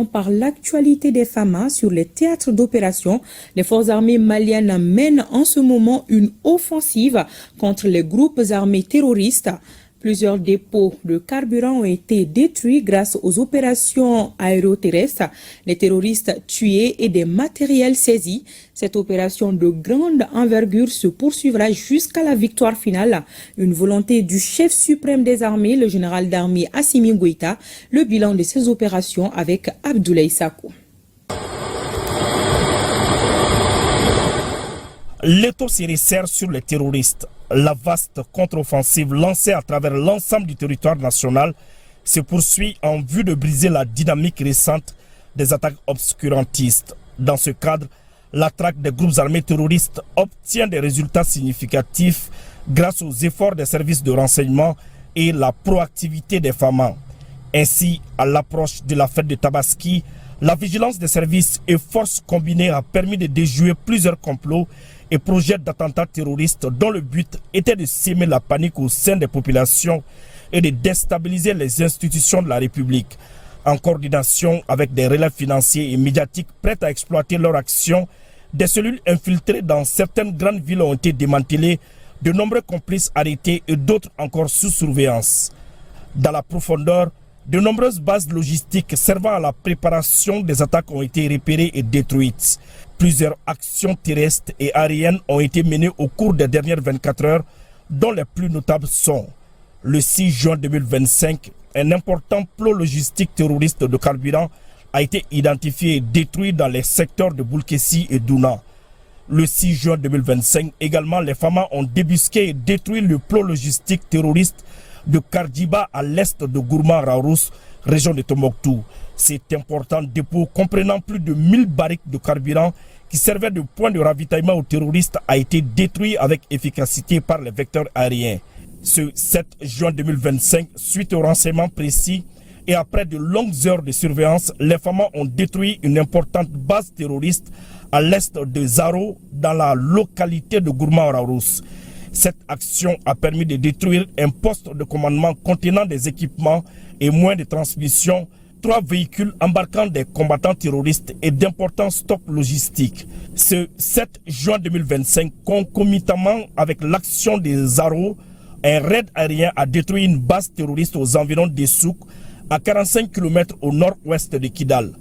Par l'actualité des FAMA sur les théâtres d'opération, les forces armées maliennes mènent en ce moment une offensive contre les groupes armés terroristes. Plusieurs dépôts de carburant ont été détruits grâce aux opérations aéroterrestres, les terroristes tués et des matériels saisis. Cette opération de grande envergure se poursuivra jusqu'à la victoire finale. Une volonté du chef suprême des armées, le général d'armée Assimi Goïta. Le bilan de ces opérations avec Abdoulaye Sakou. L'étau se resserre sur les terroristes. La vaste contre-offensive lancée à travers l'ensemble du territoire national se poursuit en vue de briser la dynamique récente des attaques obscurantistes. Dans ce cadre, la traque des groupes armés terroristes obtient des résultats significatifs grâce aux efforts des services de renseignement et la proactivité des FAMA. Ainsi, à l'approche de la fête de Tabaski, la vigilance des services et forces combinées a permis de déjouer plusieurs complots et projets d'attentats terroristes dont le but était de semer la panique au sein des populations et de déstabiliser les institutions de la République. En coordination avec des relais financiers et médiatiques prêts à exploiter leur action, des cellules infiltrées dans certaines grandes villes ont été démantelées, de nombreux complices arrêtés et d'autres encore sous surveillance. Dans la profondeur, de nombreuses bases logistiques servant à la préparation des attaques ont été repérées et détruites. Plusieurs actions terrestres et aériennes ont été menées au cours des dernières 24 heures, dont les plus notables sont: le 6 juin 2025, un important plot logistique terroriste de carburant a été identifié et détruit dans les secteurs de Boulkessi et Douna. Le 6 juin 2025, également, les FAMA ont débusqué et détruit le plot logistique terroriste de Kardiba à l'est de Gourma-Raourous, région de Tombouctou. Cet important dépôt comprenant plus de 1000 barriques de carburant qui servaient de point de ravitaillement aux terroristes a été détruit avec efficacité par les vecteurs aériens. Ce 7 juin 2025, suite aux renseignements précis et après de longues heures de surveillance, les FAMA ont détruit une importante base terroriste à l'est de Zaro, dans la localité de Gourma-Raourous. Cette action a permis de détruire un poste de commandement contenant des équipements et moyens de transmission, 3 véhicules embarquant des combattants terroristes et d'importants stocks logistiques. Ce 7 juin 2025, concomitamment avec l'action des Zaro, un raid aérien a détruit une base terroriste aux environs d'Essouk, à 45 km au nord-ouest de Kidal.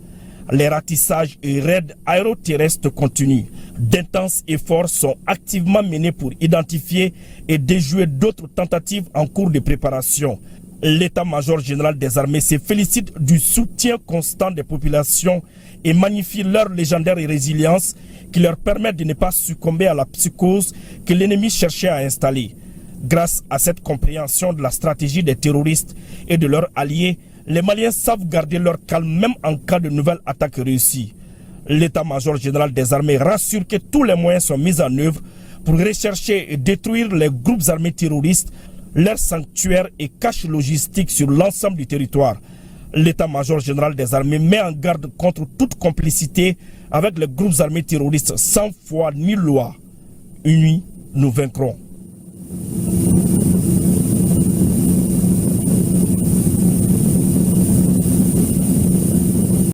Les ratissages et raids aéroterrestres continuent. D'intenses efforts sont activement menés pour identifier et déjouer d'autres tentatives en cours de préparation. L'état-major général des armées se félicite du soutien constant des populations et magnifie leur légendaire résilience qui leur permet de ne pas succomber à la psychose que l'ennemi cherchait à installer. Grâce à cette compréhension de la stratégie des terroristes et de leurs alliés, les Maliens savent garder leur calme même en cas de nouvelles attaques réussies. L'état-major général des armées rassure que tous les moyens sont mis en œuvre pour rechercher et détruire les groupes armés terroristes, leurs sanctuaires et caches logistiques sur l'ensemble du territoire. L'état-major général des armées met en garde contre toute complicité avec les groupes armés terroristes sans foi ni loi. Unis, nous vaincrons.